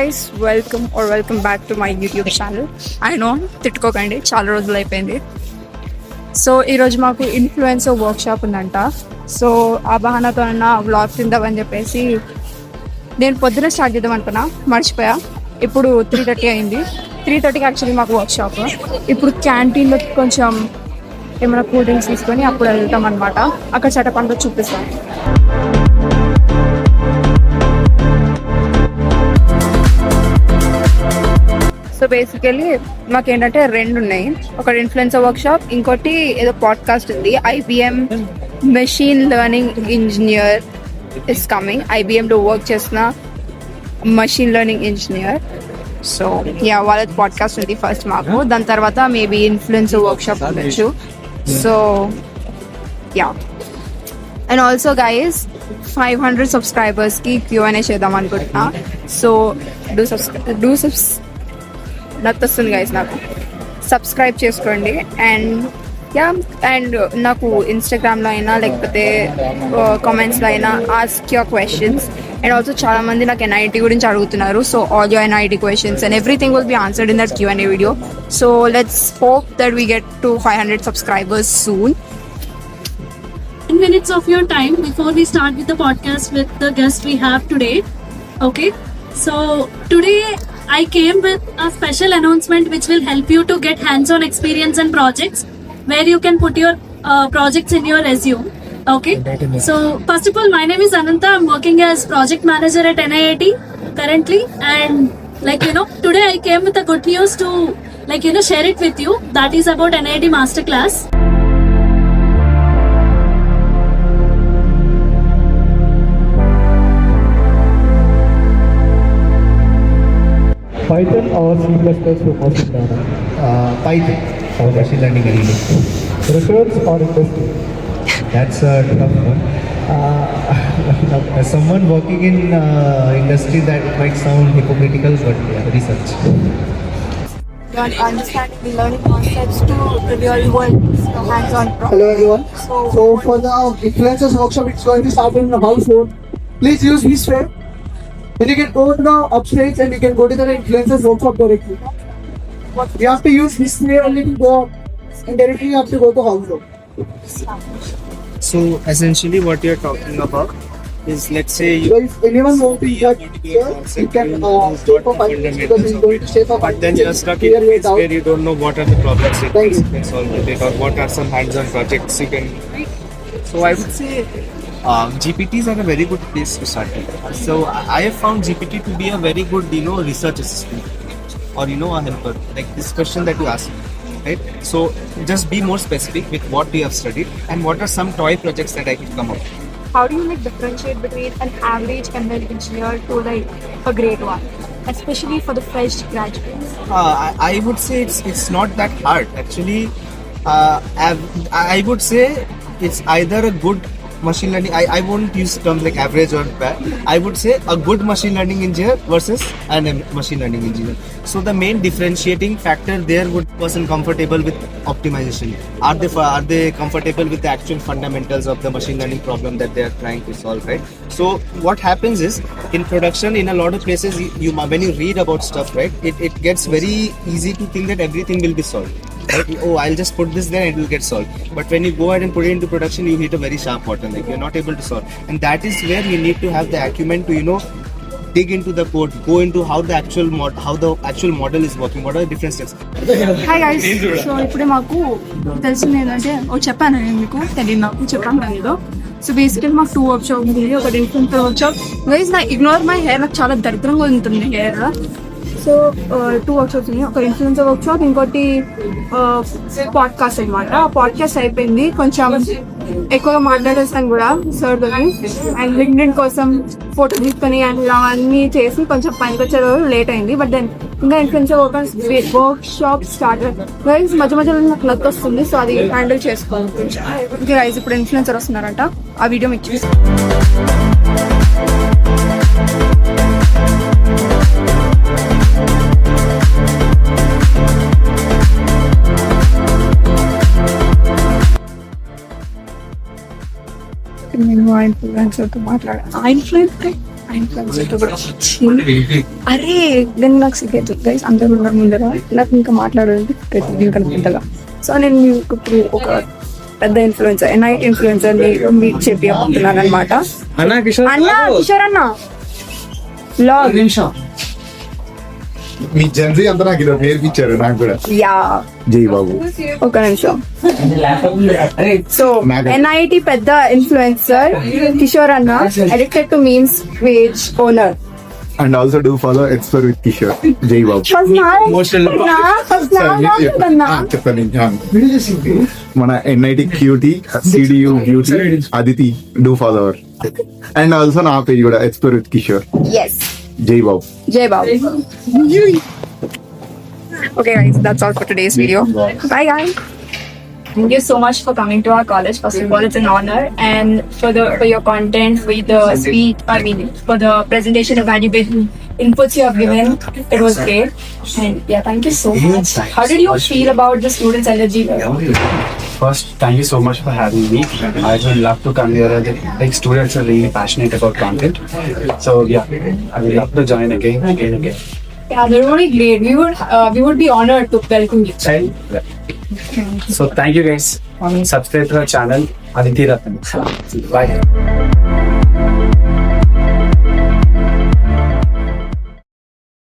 Guys welcome back to my YouTube channel. I know తిట్టుకోకండి, చాలా రోజులు అయిపోయింది. సో ఈరోజు మాకు ఇన్ఫ్లుయెన్సర్ వర్క్షాప్ ఉందంట. సో ఆ బహానాతో అన్న వ్లాగ్ తిందామని చెప్పేసి నేను పొద్దున స్టార్ట్ చేద్దాం అనుకున్నా, మర్చిపోయా. ఇప్పుడు 3:30 అయింది. 3:30కి యాక్చువల్లీ మాకు వర్క్షాప్. ఇప్పుడు క్యాంటీన్లో కొంచెం ఏమైనా కూల్ డ్రింక్స్ తీసుకొని అప్పుడు వెళ్తాం అనమాట. అక్కడ సెటప్ అంతా చూపిస్తాం. సో బేసికలీ మాకేంటంటే రెండు ఉన్నాయి. ఒకటి ఇన్ఫ్లుయెన్సర్ వర్క్షాప్, ఇంకోటి ఏదో పాడ్కాస్ట్ ఉంది. IBM machine learning engineer is coming. IBMలో వర్క్ చేసిన machine learning engineer. So yeah, వాళ్ళది పాడ్కాస్ట్ ఉంది ఫస్ట్ మాకు. దాని తర్వాత మేబీ ఇన్ఫ్లుయెన్సర్ వర్క్షాప్ ఉండొచ్చు. So yeah, and also guys 500 సబ్స్క్రైబర్స్కి Q&A చేద్దాం అనుకుంటున్నా. సో నచ్చొస్తుంది గైస్, నాకు సబ్స్క్రైబ్ చేసుకోండి. అండ్ నాకు ఇన్స్టాగ్రామ్లో అయినా లేకపోతే కామెంట్స్లో అయినా ask your questions. And also చాలా మంది నాకు NIT గురించి అడుగుతున్నారు. So all your NIT questions and everything will be answered in that Q&A video. So let's hope that we get to 500 subscribers soon. 10 minutes of your time before we start with the podcast with the guest we have today. Okay, so today I came with a special announcement which will help you to get hands-on experience and projects where you can put your projects in your resume. Okay, so first of all, my name is Ananta. I'm working as project manager at NIT currently, and today I came with a good news to share it with you. That is about NIT Masterclass. Python or C++ for machine learning? Python for machine learning anything. Research or industry? That's a tough one. As someone working in industry, that might sound hypocritical, but yeah, research. Understanding the learning concepts to the real world, hands-on problem. Hello everyone. So for the influencers workshop, it's going to start in the household. Please use this way. Then you can go to the upstage and you can go to the influencers workshop directly. You have to use this way only to go, and directly you have to go to household. So essentially, what you're talking about is, let's say So if anyone wants to get here, you can stay for 5 minutes because he's going to stay for 5 but then minutes. you're stuck Clear in a way place out. where you don't know what are the problems you Thank you. can solve with it, or what are some hands-on projects you can. So I would say GPTs are a very good place to start with. So I have found GPT to be a very good, research assistant, or a helper. Like this question that you asked, right? So just be more specific with what you have studied and what are some toy projects that I could come up with. How do you differentiate between an average ML engineer to a great one, especially for the fresh graduates? I would say it's not that hard actually. I would say it's either a good machine learning. I won't use terms like average or bad. I would say a good machine learning engineer versus an machine learning engineer. So the main differentiating factor there would person comfortable with optimization. Are they comfortable with the actual fundamentals of the machine learning problem that they are trying to solve, right? So what happens is, in production, in a lot of places, you when you read about stuff, right, it gets very easy to think that everything will be solved. Right? Oh, I'll just put this there and it will get solved. But when you go ahead and put it into production, you hit a very sharp bottom. Like you're not able to solve, and that is where you need to have the acumen to dig into the code, go into how the actual model is working. What are the different steps? Hi guys. So ఇప్పుడే మాకు తెలిసింది ఏంటంటే, చెప్పాను నేను మీకు, తెలియదు నాకు, చెప్పాను నేను. సో బేసికలీ మాకు 2 వర్క్షాప్ ఉంది. ఒకటి ఇన్ఫ్లుయెన్సర్ వర్క్షాప్. గైస్, నా ఇగ్నోర్ మై హెయిర్, నాకు చాలా దరిద్రంగా ఉంటుంది హెయిర్. సో 2 వర్క్షాప్స్ ఉన్నాయి. ఒక ఇన్ఫ్లుయెన్సర్ వర్క్షాప్, ఇంకోటి పాడ్కాస్ట్ అనమాట. పాడ్కాస్ట్ అయిపోయింది, కొంచెం ఎక్కువగా మాట్లాడేస్తాను కూడా సార్ తోని. అండ్ లింక్డ్ఇన్ కోసం ఫోటో తీసుకొని అండ్ అవన్నీ చేసి కొంచెం పనికి వచ్చే రోజు లేట్ అయింది. బట్ దెన్ ఇంకా ఇన్ఫ్లుయెన్సర్ వర్క్షాప్ స్టార్ట్ గైస్. మధ్య మధ్యలో నాకు నచ్చ వస్తుంది, సో అది హ్యాండిల్ చేసుకోవాలి. ఓకే గైస్, ఇప్పుడు ఇన్ఫ్లుయెన్సర్ వస్తున్నారంట. ఆ వీడియో మీకు చూసి నేను ఆ ఇన్ఫ్లుయెన్సర్తో మాట్లాడాను. ఆ ఇన్ఫ్లుయెన్సర్ అరే నేను నాకు సిగ్గేది గైస్ అందరు ఉన్నారు ముందర నాకు ఇంకా మాట్లాడేది ఇంకా పెద్దగా సో నేను మీకు ఇప్పుడు ఒక పెద్ద ఇన్ఫ్లుయెన్సర్ NIT ఇన్ఫ్లుయెన్సర్ మీకు చెప్పి చెప్తున్నాను అనమాట అన్న కిషోర్ అన్న బ్లాగ్ మీ జన్జీ అంతా నాకు ఇలా నేర్పించారు నాకు కూడా యా జై బాబు ఒక నిమిషం సో NIT పెద్ద ఇన్ఫ్లుయెన్సర్ కిషోర్ అన్న addicted to memes page owner and also do follow ఎక్స్పర్ విత్ కిషోర్ జై బాబు చెప్తాను మన NIT cutie CDU beauty Aditi do follow our and also నా పేజ్ కూడా ఎక్స్పర్ విత్ కిషోర్ ఎస్ జై బాబు Jai Babu. Okay guys, that's all for today's video. Bye guys. Thank you so much for coming to our college. First of all, it's an honor, and for your content, for the speech, for the presentation of valuable inputs you have given, it was great. And yeah, thank you so much. How did you feel about the students' energy? First, thank you so much for having me. I would love to come here. Like students are really passionate about content, so yeah, I would love to join again. Yeah, they're really great. We would be honored to welcome you. So thank you guys. Subscribe to our channel, Aditi Ratnam. Bye.